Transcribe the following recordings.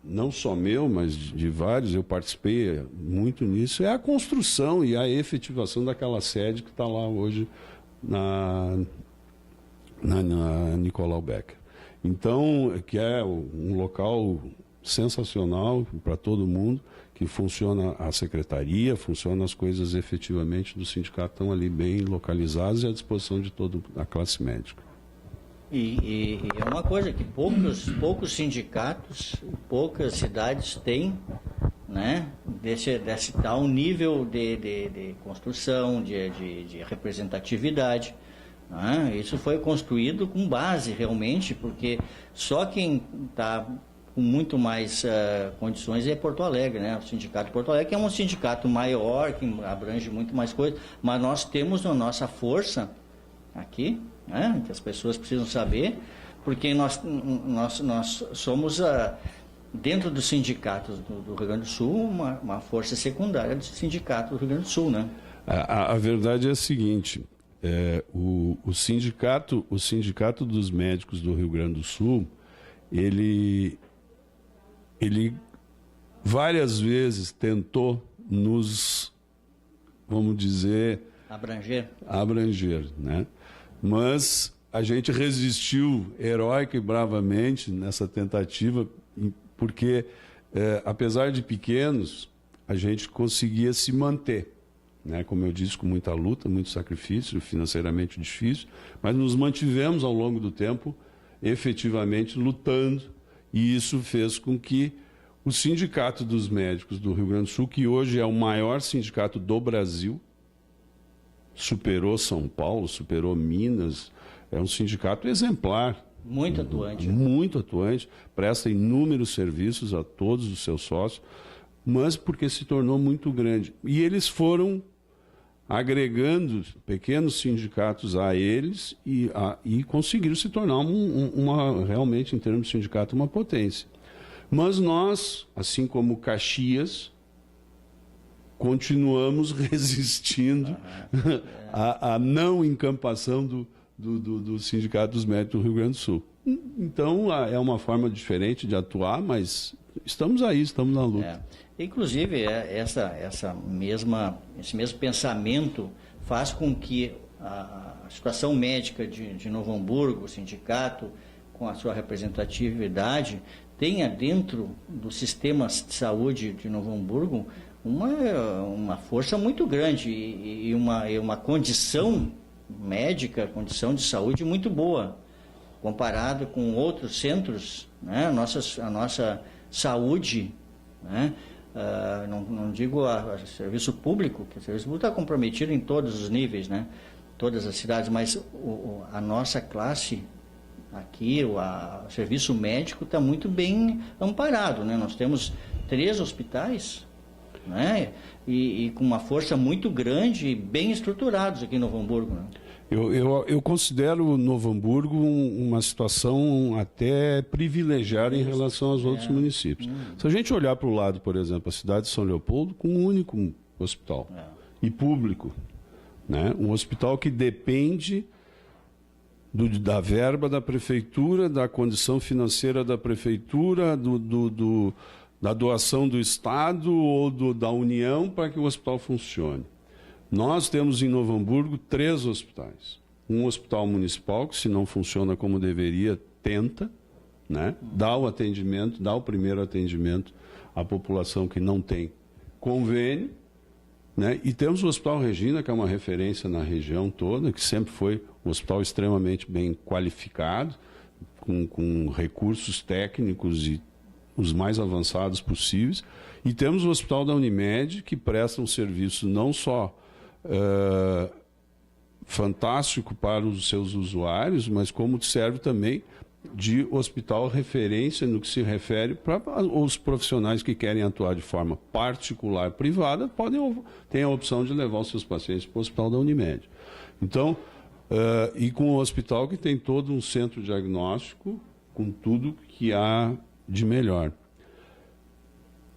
Não só meu, mas de vários, eu participei muito nisso, é a construção e a efetivação daquela sede que está lá hoje na Nicolau Becker. Então, que é um local sensacional para todo mundo, que funciona a secretaria, funciona as coisas efetivamente do sindicato, estão ali bem localizadas e à disposição de toda a classe médica. E é uma coisa que poucos sindicatos, poucas cidades têm, né, desse tal nível de construção, de representatividade. Né? Isso foi construído com base realmente, porque só quem está com muito mais condições é Porto Alegre, né? O Sindicato de Porto Alegre, que é um sindicato maior, que abrange muito mais coisas, mas nós temos a nossa força aqui, né, que as pessoas precisam saber, porque nós somos, dentro dos sindicatos do Rio Grande do Sul, uma força secundária do sindicato do Rio Grande do Sul. Né? A verdade é a seguinte, o sindicato dos médicos do Rio Grande do Sul, ele várias vezes tentou nos, vamos dizer... Abranger, né? Mas a gente resistiu heróica e bravamente nessa tentativa, porque, apesar de pequenos, a gente conseguia se manter, né? Como eu disse, com muita luta, muito sacrifício, financeiramente difícil, mas nos mantivemos ao longo do tempo, efetivamente lutando, e isso fez com que o Sindicato dos Médicos do Rio Grande do Sul, que hoje é o maior sindicato do Brasil, superou São Paulo, superou Minas, é um sindicato exemplar. Muito atuante. Muito atuante, presta inúmeros serviços a todos os seus sócios, mas porque se tornou muito grande. E eles foram agregando pequenos sindicatos a eles e conseguiram se tornar realmente, em termos de sindicato, uma potência. Mas nós, assim como Caxias, continuamos resistindo à não encampação do Sindicato dos Médicos do Rio Grande do Sul. Então, é uma forma diferente de atuar, mas estamos aí, estamos na luta. Inclusive, esse mesmo pensamento faz com que a situação médica de Novo Hamburgo, o sindicato, com a sua representatividade, tenha dentro do sistema de saúde de Novo Hamburgo uma força muito grande e uma condição médica, condição de saúde muito boa, comparado com outros centros, né? A nossa saúde, né? Não digo a serviço público, que o serviço público está comprometido em todos os níveis, né? Todas as cidades, mas a nossa classe aqui, o serviço médico está muito bem amparado, né? Nós temos 3 hospitais, né? E com uma força muito grande e bem estruturados aqui em Novo Hamburgo. Né? Eu considero Novo Hamburgo uma situação até privilegiada em relação aos outros municípios. Se a gente olhar para o lado, por exemplo, a cidade de São Leopoldo, com um único hospital e público, né? Um hospital que depende da verba da prefeitura, da condição financeira da prefeitura, da doação do Estado ou da União para que o hospital funcione. Nós temos em Novo Hamburgo 3 hospitais. Um hospital municipal, que se não funciona como deveria, tenta, né? Dá o primeiro atendimento à população que não tem convênio, né? E temos o Hospital Regina, que é uma referência na região toda, que sempre foi um hospital extremamente bem qualificado, com recursos técnicos e os mais avançados possíveis. E temos o Hospital da Unimed, que presta um serviço não só fantástico para os seus usuários, mas como serve também de hospital referência no que se refere para os profissionais que querem atuar de forma particular, privada, têm a opção de levar os seus pacientes para o Hospital da Unimed. Então, e com o hospital que tem todo um centro diagnóstico, com tudo que há de melhor.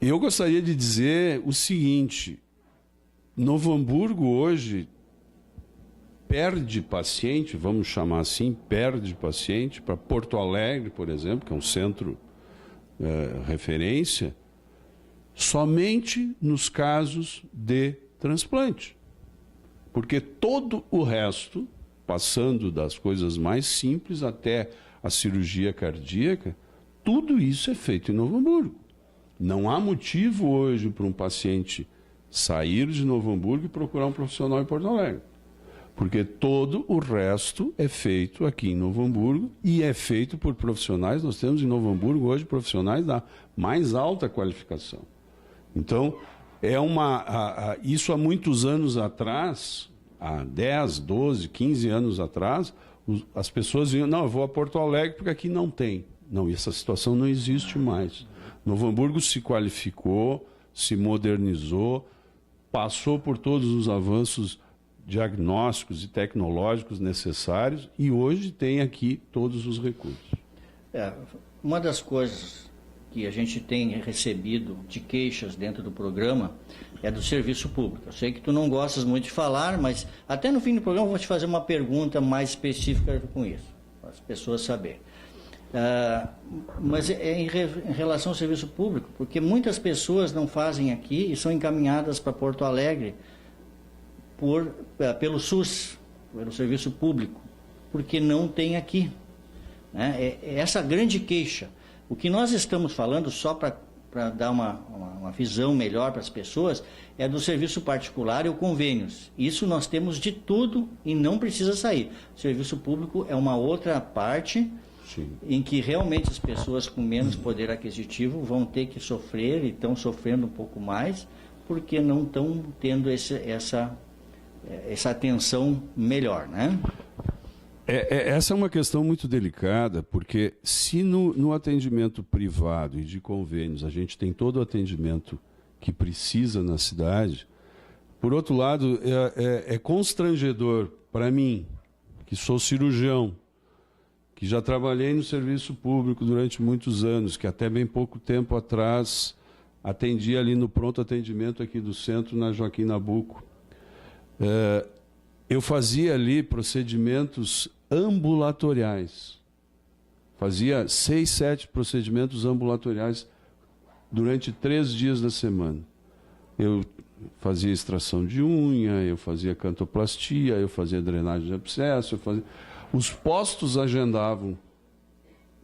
Eu gostaria de dizer o seguinte: Novo Hamburgo hoje perde paciente, vamos chamar assim, perde paciente para Porto Alegre, por exemplo, que é um centro referência somente nos casos de transplante. Porque todo o resto, passando das coisas mais simples até a cirurgia cardíaca, tudo isso é feito em Novo Hamburgo. Não há motivo hoje para um paciente sair de Novo Hamburgo e procurar um profissional em Porto Alegre. Porque todo o resto é feito aqui em Novo Hamburgo e é feito por profissionais. Nós temos em Novo Hamburgo hoje profissionais da mais alta qualificação. Então, isso há muitos anos atrás, há 10, 12, 15 anos atrás, as pessoas diziam, não, eu vou a Porto Alegre porque aqui não tem. Não, e essa situação não existe mais. Novo Hamburgo se qualificou, se modernizou, passou por todos os avanços diagnósticos e tecnológicos necessários e hoje tem aqui todos os recursos. Uma das coisas que a gente tem recebido de queixas dentro do programa é do serviço público. Eu sei que tu não gostas muito de falar, mas até no fim do programa eu vou te fazer uma pergunta mais específica com isso, para as pessoas saberem. Mas em relação ao serviço público, porque muitas pessoas não fazem aqui e são encaminhadas para Porto Alegre pelo SUS, pelo serviço público, porque não tem aqui. Né? É essa grande queixa. O que nós estamos falando, só para dar uma visão melhor para as pessoas, é do serviço particular e o convênios. Isso nós temos de tudo e não precisa sair. O serviço público é uma outra parte. Sim. Em que realmente as pessoas com menos poder aquisitivo vão ter que sofrer e estão sofrendo um pouco mais, porque não estão tendo essa atenção melhor, né? Essa é uma questão muito delicada, porque se no atendimento privado e de convênios a gente tem todo o atendimento que precisa na cidade, por outro lado, é constrangedor para mim, que sou cirurgião, que já trabalhei no serviço público durante muitos anos, que até bem pouco tempo atrás atendi ali no pronto atendimento aqui do centro, na Joaquim Nabuco. Eu fazia ali procedimentos ambulatoriais. Fazia 6, 7 procedimentos ambulatoriais durante 3 dias da semana. Eu fazia extração de unha, eu fazia cantoplastia, eu fazia drenagem de abscesso, Os postos agendavam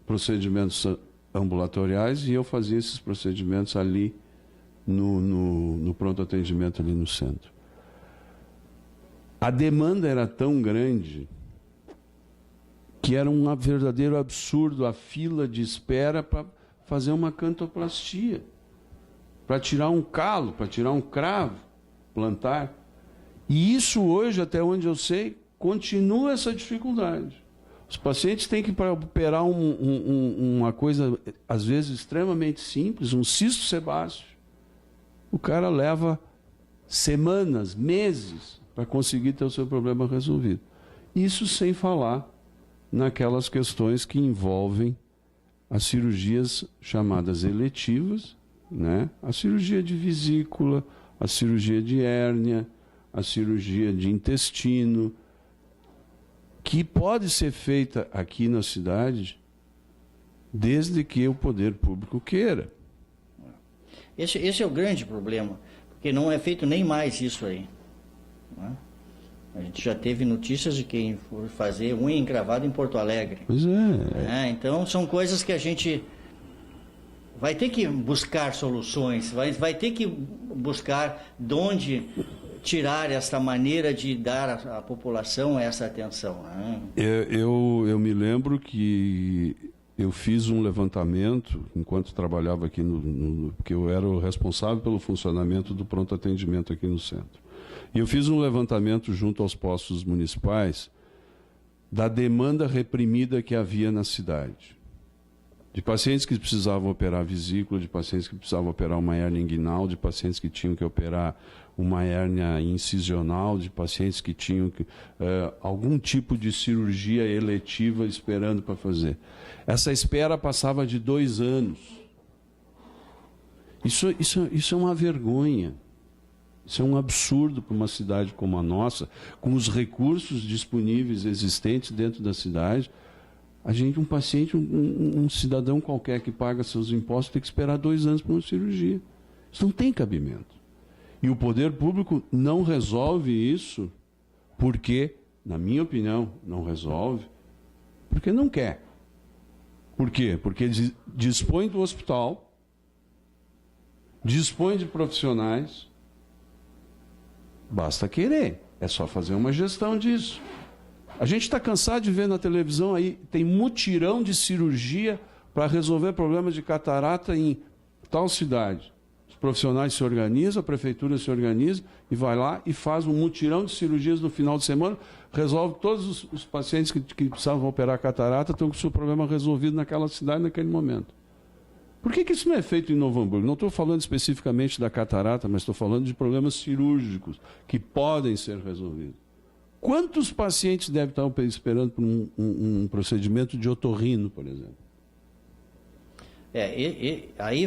procedimentos ambulatoriais e eu fazia esses procedimentos ali no pronto atendimento ali no centro. A demanda era tão grande que era um verdadeiro absurdo a fila de espera para fazer uma cantoplastia, para tirar um calo, para tirar um cravo plantar. E isso hoje, até onde eu sei, continua essa dificuldade. Os pacientes têm que operar uma coisa, às vezes, extremamente simples, um cisto sebáceo. O cara leva semanas, meses, para conseguir ter o seu problema resolvido. Isso sem falar naquelas questões que envolvem as cirurgias chamadas eletivas, né? A cirurgia de vesícula, a cirurgia de hérnia, a cirurgia de intestino, que pode ser feita aqui na cidade desde que o poder público queira. Esse é o grande problema, porque não é feito nem mais isso aí. Né? A gente já teve notícias de quem for fazer unha encravada em Porto Alegre. Pois é. Então são coisas que a gente vai ter que buscar soluções, vai ter que buscar de onde tirar essa maneira de dar à população essa atenção. Né? Eu me lembro que eu fiz um levantamento enquanto trabalhava aqui porque eu era o responsável pelo funcionamento do pronto atendimento aqui no centro. E eu fiz um levantamento junto aos postos municipais da demanda reprimida que havia na cidade. De pacientes que precisavam operar vesícula, de pacientes que precisavam operar uma hérnia inguinal, de pacientes que tinham que operar uma hérnia incisional, de pacientes que tinham algum tipo de cirurgia eletiva esperando para fazer. Essa espera passava de 2 anos. Isso é uma vergonha. Isso é um absurdo para uma cidade como a nossa, com os recursos disponíveis existentes dentro da cidade. um paciente, um cidadão qualquer que paga seus impostos tem que esperar 2 anos para uma cirurgia. Isso não tem cabimento. E o poder público não resolve isso porque, na minha opinião, não resolve porque não quer. Por quê? Porque ele dispõe do hospital, dispõe de profissionais, basta querer, é só fazer uma gestão disso. A gente está cansado de ver na televisão aí, tem mutirão de cirurgia para resolver problemas de catarata em tal cidade. Os profissionais se organizam, a prefeitura se organiza e vai lá e faz um mutirão de cirurgias no final de semana, resolve todos os pacientes que precisavam operar catarata, estão com o seu problema resolvido naquela cidade, naquele momento. Por que isso não é feito em Novo Hamburgo? Não estou falando especificamente da catarata, mas estou falando de problemas cirúrgicos que podem ser resolvidos. Quantos pacientes devem estar esperando por um procedimento de otorrino, por exemplo? Aí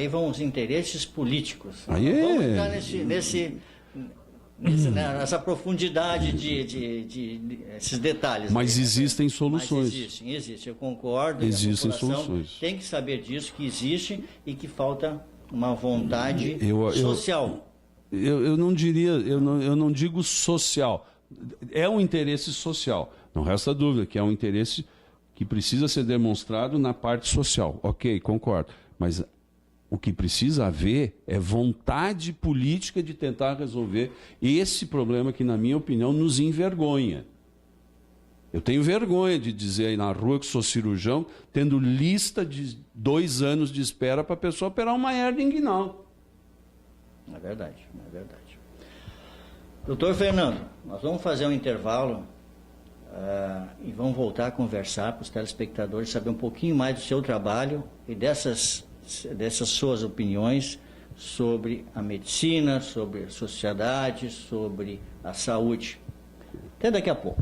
vão os interesses políticos. Aí vamos entrar nessa profundidade esses detalhes. Mas existem soluções. Mas existem. Eu concordo. Existem soluções. Tem que saber disso, que existe e que falta uma vontade social. Eu não diria, eu não digo social. É um interesse social. Não resta dúvida que é um interesse que precisa ser demonstrado na parte social. Ok, concordo. Mas o que precisa haver é vontade política de tentar resolver esse problema que, na minha opinião, nos envergonha. Eu tenho vergonha de dizer aí na rua que sou cirurgião, tendo lista de 2 anos de espera para a pessoa operar uma hérnia inguinal. É verdade. Doutor Fernando, nós vamos fazer um intervalo e vamos voltar a conversar para os telespectadores saber um pouquinho mais do seu trabalho e dessas suas opiniões sobre a medicina, sobre a sociedade, sobre a saúde. Até daqui a pouco.